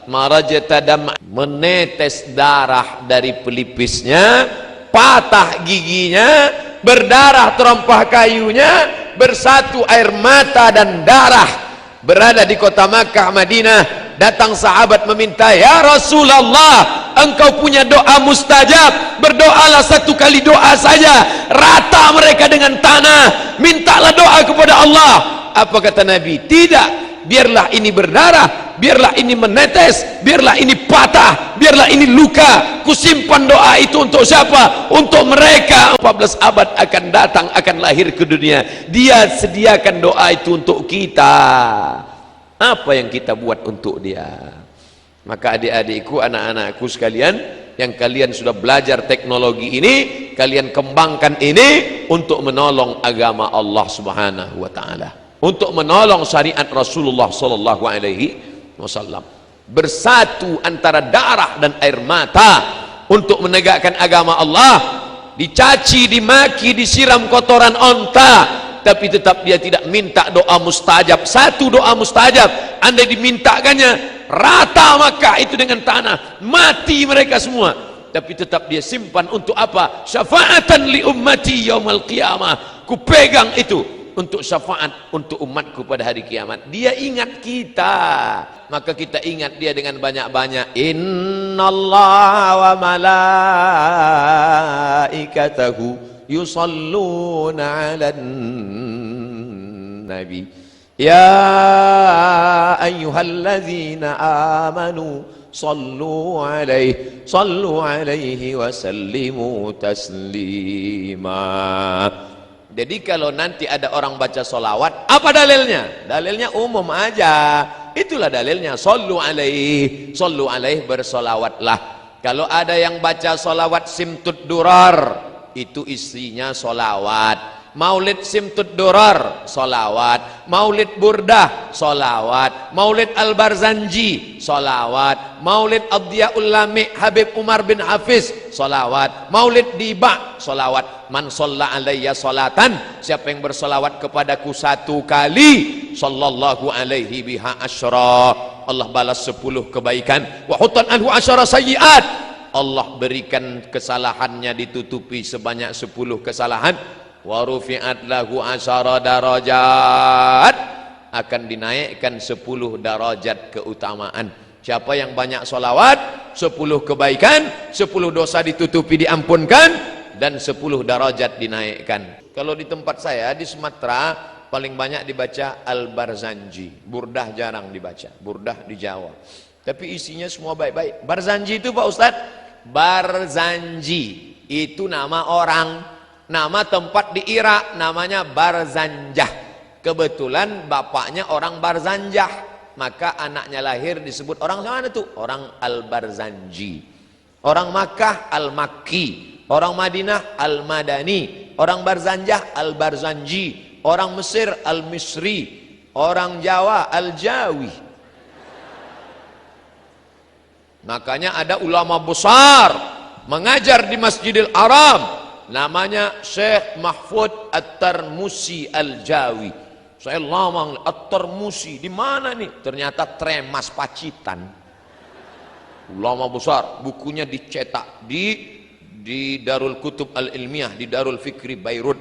marajata dam, menetes darah dari pelipisnya, patah giginya, berdarah terompah kayunya, bersatu air mata dan darah. Berada di kota Makkah Madinah, datang sahabat meminta, ya Rasulullah, engkau punya doa mustajab, berdoalah satu kali doa saja, rata mereka dengan tanah, mintalah doa kepada Allah. Apa kata Nabi? Tidak, biarlah ini berdarah, biarlah ini menetes, biarlah ini patah, biarlah ini luka, kusimpan doa itu untuk siapa? Untuk mereka 14 abad akan datang, akan lahir ke dunia. Dia sediakan doa itu untuk kita. Apa yang kita buat untuk dia? Maka adik-adikku, anak-anakku sekalian, yang kalian sudah belajar teknologi ini, kalian kembangkan ini untuk menolong agama Allah Subhanahu wa taala, untuk menolong syariat Rasulullah sallallahu alaihi wasallam. Bersatu antara darah dan air mata untuk menegakkan agama Allah. Dicaci, dimaki, disiram kotoran onta, tapi tetap dia tidak minta doa mustajab. Satu doa mustajab, andai dimintakannya, rata Makkah itu dengan tanah, mati mereka semua. Tapi tetap dia simpan untuk apa? Syafaatan li ummati yaumal qiyamah. Kupegang itu untuk syafaat untuk umatku pada hari kiamat. Dia ingat kita, maka kita ingat dia dengan banyak-banyak. Innallaha wa malaikatahu yusalluna 'alan nabi ya ayyuhalladzina amanu sallu alaihi wa sallimu taslima. Jadi kalau nanti ada orang baca solawat, apa dalilnya? Dalilnya umum aja. Itulah dalilnya. Sallu alaihi bersolawatlah. Kalau ada yang baca solawat simtud durar, itu isinya solawat. Maulid simtud durar, solawat. Maulid burdah, solawat. Maulid al-barzanji, solawat. Maulid Abdiyaul Lami Habib Umar bin Hafiz, solawat. Maulid Diba, solawat. Man sholla alayya solatan, siapa yang bersolawat kepadaku satu kali, sallallahu alaihi biha asyra, Allah balas 10 kebaikan. Wa hutan anhu asyara sayyiat, Allah berikan kesalahannya ditutupi sebanyak 10 kesalahan. Wa rufi'at lahu asyara darajat, akan dinaikkan 10 darajat keutamaan. Siapa yang banyak solawat, 10 kebaikan, 10 dosa ditutupi diampunkan, dan 10 darajat dinaikkan. Kalau di tempat saya di Sumatera paling banyak dibaca Al-Barzanji. Burdah jarang dibaca, burdah di Jawa. Tapi isinya semua baik-baik. Barzanji itu Pak Ustadz, Barzanji itu nama orang, nama tempat di Irak namanya Barzanjah. Kebetulan bapaknya orang Barzanjah, maka anaknya lahir disebut orang mana tuh? Orang Al-Barzanji. Orang Makkah Al-Makki, orang Madinah Al-Madani, orang Barzanjah Al-Barzanji, orang Mesir Al-Misri, orang Jawa Al-Jawi. Makanya ada ulama besar mengajar di Masjidil Haram, namanya Syekh Mahfud At-Tarmusi Al-Jawi. Saya lama At-Tarmusi di mana nih? Ternyata Tremas Pacitan. Ulama besar, bukunya dicetak di Darul Kutub Al-Ilmiah, di Darul Fikri Beirut.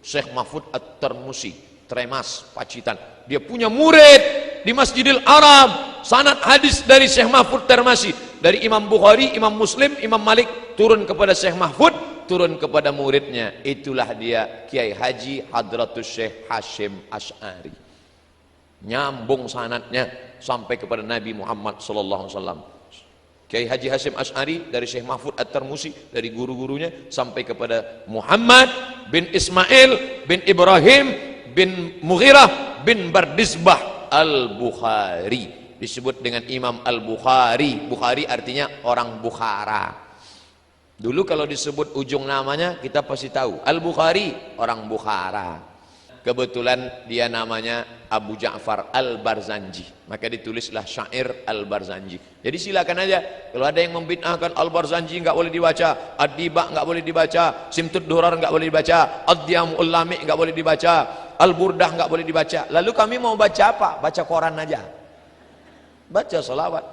Syekh Mahfud At-Tarmusi, Tremas Pacitan. Dia punya murid di Masjidil Haram, sanad hadis dari Syekh Mahfud Tarmusi, dari Imam Bukhari, Imam Muslim, Imam Malik, turun kepada Syekh Mahfud, turun kepada muridnya. Itulah dia Kiai Haji Hadratus Syekh Hashim Asy'ari. Nyambung sanadnya sampai kepada Nabi Muhammad sallallahu alaihi wasallam. Kiai Haji Hashim Asy'ari dari Syekh Mahfud At-Tarmusi, dari guru-gurunya sampai kepada Muhammad bin Ismail bin Ibrahim bin Mughirah bin Bardisbah Al-Bukhari, disebut dengan Imam Al-Bukhari. Bukhari artinya orang Bukhara. Dulu kalau disebut ujung namanya kita pasti tahu, Al-Bukhari orang Bukhara. Kebetulan dia namanya Abu Ja'far Al-Barzanji, maka ditulislah syair Al-Barzanji. Jadi silakan aja, kalau ada yang membid'ahkan Al-Barzanji nggak boleh dibaca, Ad-Diba nggak boleh dibaca, Simtud Durar nggak boleh dibaca, Ad-Diyamul Lami nggak boleh dibaca, Al-Burdah nggak boleh dibaca. Lalu kami mau baca apa? Baca koran aja, baca salawat.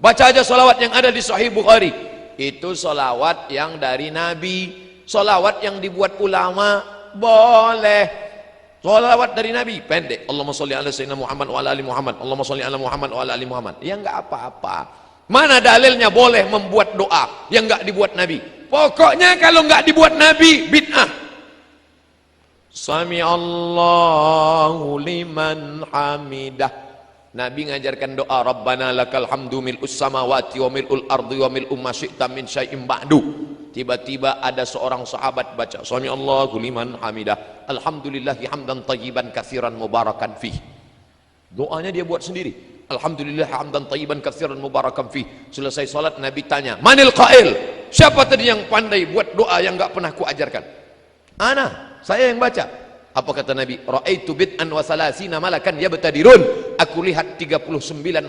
Baca aja salawat yang ada di Sahih Bukhari. Itu salawat yang dari Nabi. Salawat yang dibuat ulama boleh. Salawat dari Nabi pendek. Allahumma sholli ala sayyidina Muhammad wa ala ali Muhammad. Allahumma sholli ala Muhammad wa ala ali Muhammad. Ya enggak apa-apa. Mana dalilnya boleh membuat doa yang enggak dibuat Nabi? Pokoknya kalau enggak dibuat Nabi, bid'ah. Sami Allahu liman hamidah. Nabi ngajarkan doa Rabbana lakal hamdu mil'us samawati wa mil'ul ardi wa mil'u ma syi'ta min syai'in ba'du. Tiba-tiba ada seorang sahabat baca Sami Allahu liman hamidah. Alhamdulillahi hamdan tayyiban katsiran mubarakan fih. Doanya dia buat sendiri. Alhamdulillah hamdan tayyiban katsiran mubarakan fih. Selesai salat Nabi tanya, "Manil qail?" Siapa tadi yang pandai buat doa yang enggak pernah ku ajarkan? Ana, saya yang baca. Apa kata Nabi? Ra'aitu bid'an wa salasina malakan yabtadirun. Aku lihat 39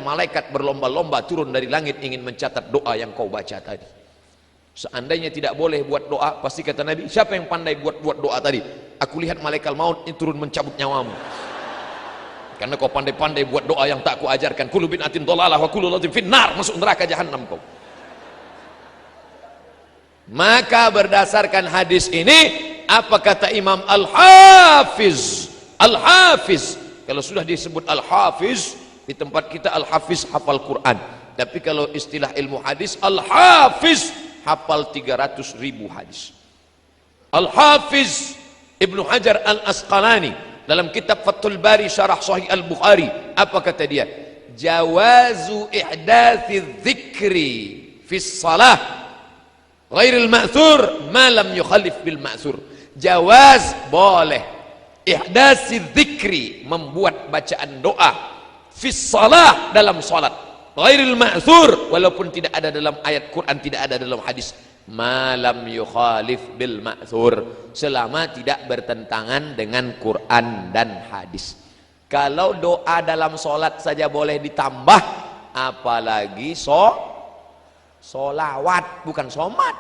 malaikat berlomba-lomba turun dari langit ingin mencatat doa yang kau baca tadi. Seandainya tidak boleh buat doa, pasti kata Nabi, siapa yang pandai buat doa tadi? Aku lihat malaikat maut ini turun mencabut nyawamu. Karena kau pandai-pandai buat doa yang tak ku ajarkan. Kullu bid'atin dhalalah wa kullu dhalatin finnar. Masuk neraka jahanam kau. Maka berdasarkan hadis ini, apa kata Imam Al-Hafiz? Al-Hafiz, kalau sudah disebut Al-Hafiz, di tempat kita Al-Hafiz hafal Quran. Tapi kalau istilah ilmu hadis, Al-Hafiz hafal 300.000 hadis. Al-Hafiz Ibnu Hajar Al-Asqalani dalam kitab Fathul Bari Syarah Sahih Al-Bukhari, apa kata dia? Jawazu ihdathi dzikri fis salah ghairil ma'thur ma lam yukhalif bil ma'thur. Jawaz boleh ihdasi dzikri, membuat bacaan doa fis salah, dalam salat, ghairil ma'thur, walaupun tidak ada dalam ayat Quran, tidak ada dalam hadis, ma lam yukhalif bil ma'thur, selama tidak bertentangan dengan Quran dan hadis. Kalau doa dalam salat saja boleh ditambah, apalagi solawat, bukan somat.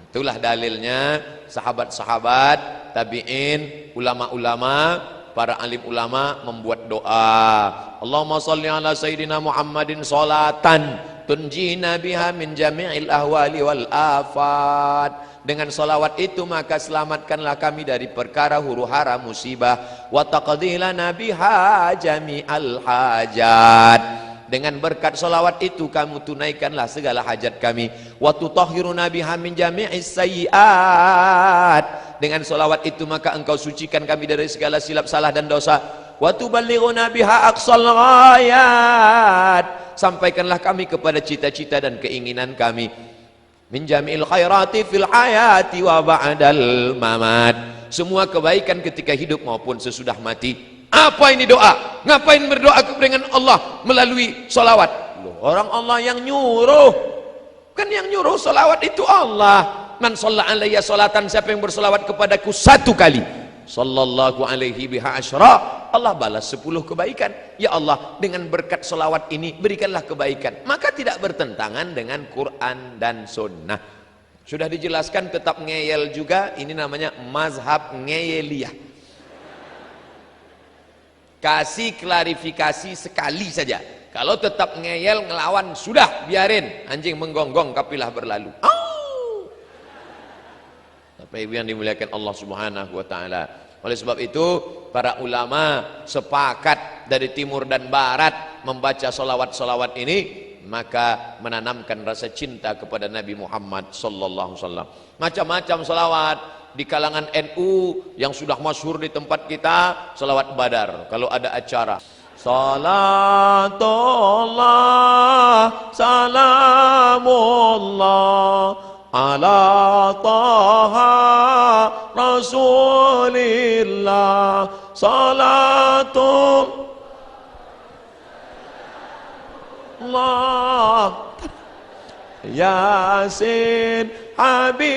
Itulah dalilnya sahabat-sahabat, tabi'in, ulama-ulama, para alim ulama membuat doa. Allahumma sholli ala sayyidina Muhammadin sholatan tunjina biha min jami'il ahwali wal afat. Dengan salawat itu maka selamatkanlah kami dari perkara huru-hara musibah, wa taqdi lana biha jami'al hajat. Dengan berkat salawat itu kamu tunaikanlah segala hajat kami. Wa tutahhiruna biha min jami'is sayyi'at. Dengan salawat itu maka engkau sucikan kami dari segala silap salah dan dosa. Wa tuballighuna biha aqsal ghayat. Sampaikanlah kami kepada cita-cita dan keinginan kami. Min jami'il khairati fil hayati wa ba'dal mamat. Semua kebaikan ketika hidup maupun sesudah mati. Apa ini doa? Ngapain berdoa dengan Allah melalui salawat? Loh, orang Allah yang nyuruh. Kan yang nyuruh salawat itu Allah. Man shalla alayya salatan, siapa yang bersalawat kepadaku 1 kali, sallallahu alaihi biha asyra, Allah balas 10 kebaikan. Ya Allah, dengan berkat salawat ini berikanlah kebaikan. Maka tidak bertentangan dengan Quran dan Sunnah. Sudah dijelaskan, tetap ngeyel juga. Ini namanya mazhab ngeyeliyah. Kasih klarifikasi sekali saja. Kalau tetap ngeyel ngelawan, sudah biarin, anjing menggonggong kapilah berlalu. Bapak Ibu yang dimuliakan Allah Subhanahu wa taala. Oleh sebab itu para ulama sepakat dari timur dan barat membaca salawat-salawat ini, maka menanamkan rasa cinta kepada Nabi Muhammad sallallahu alaihi wasallam. Macam-macam salawat. Di kalangan NU yang sudah masyhur di tempat kita, salawat Badar kalau ada acara. Salatullah salamullah ala taha rasulillah salatullah Yasin Habibillah.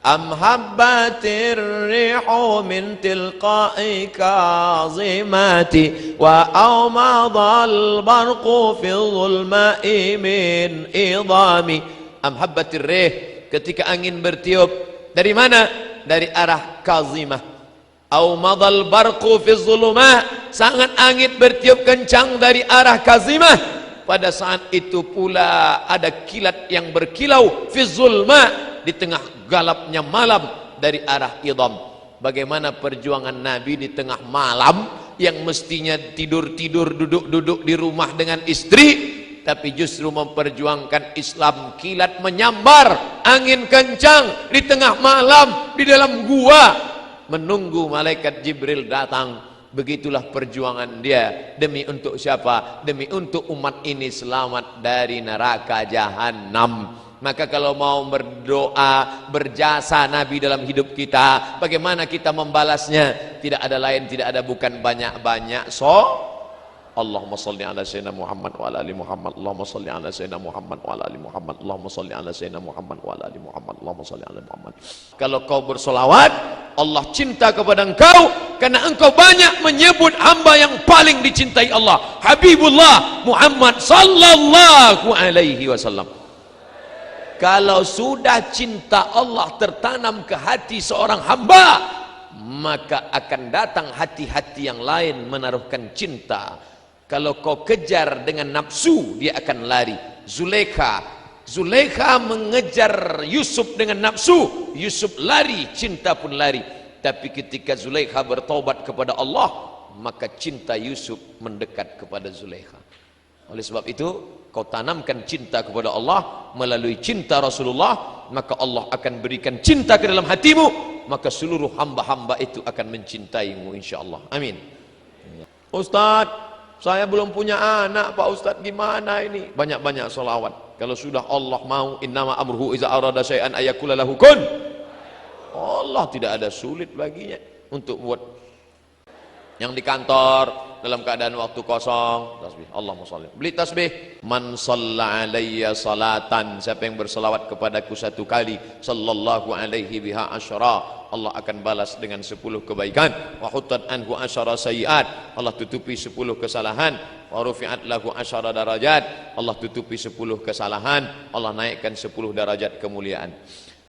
Am habbatir rihu min tilqa'i kazimati wa awmadal barqu fi dhulma'i min idami. Am habbatir rih, ketika angin bertiup dari mana? Dari arah Kazimah. Awmadal barqu fi dhulma', sangat angin bertiup kencang dari arah Kazimah. Pada saat itu pula ada kilat yang berkilau fi zulma, di tengah galapnya malam dari arah Idham. Bagaimana perjuangan Nabi di tengah malam yang mestinya tidur-tidur, duduk-duduk di rumah dengan istri, tapi justru memperjuangkan Islam. Kilat menyambar, angin kencang di tengah malam di dalam gua, menunggu malaikat Jibril datang. Begitulah perjuangan dia. Demi untuk siapa? Demi untuk umat ini selamat dari neraka jahanam. Maka kalau mau berdoa, berjasa Nabi dalam hidup kita, bagaimana kita membalasnya? Tidak ada lain, tidak ada bukan banyak-banyak. Allahumma salli ala sayyidina Muhammad wa ala ali Muhammad. Allahumma salli ala sayyidina Muhammad wa ala ali Muhammad. Allahumma salli ala sayyidina Muhammad wa ala ali Muhammad. Allahumma salli ala Muhammad. Kalau kau bersolawat, Allah cinta kepada engkau karena engkau banyak menyebut hamba yang paling dicintai Allah, Habibullah Muhammad sallallahu alaihi wasallam. Kalau sudah cinta Allah tertanam ke hati seorang hamba, maka akan datang hati-hati yang lain menaruhkan cinta. Kalau kau kejar dengan nafsu, dia akan lari. Zulaikha mengejar Yusuf dengan nafsu, Yusuf lari, cinta pun lari. Tapi ketika Zulaikha bertaubat kepada Allah, maka cinta Yusuf mendekat kepada Zulaikha. Oleh sebab itu, kau tanamkan cinta kepada Allah melalui cinta Rasulullah, maka Allah akan berikan cinta ke dalam hatimu, maka seluruh hamba-hamba itu akan mencintaimu insyaallah. Amin. Ustaz, saya belum punya anak Pak Ustaz, gimana ini? Banyak-banyak selawat. Kalau sudah Allah mau, innama amruhu iza arada syai'an ayakula lahu kun. Allah tidak ada sulit baginya untuk buat. Yang di kantor dalam keadaan waktu kosong, tasbih, Allahumma sholli. Beli tasbih, man shalla alayya salatan, siapa yang berselawat kepadaku satu kali, sallallahu alaihi biha asyara, Allah akan balas dengan 10 kebaikan. Wa huttat anhu asyara sayiat, Allah tutupi 10 kesalahan. Wa rufi'at lahu asyara darajat, Allah tutupi 10 kesalahan, Allah naikkan 10 darajat kemuliaan.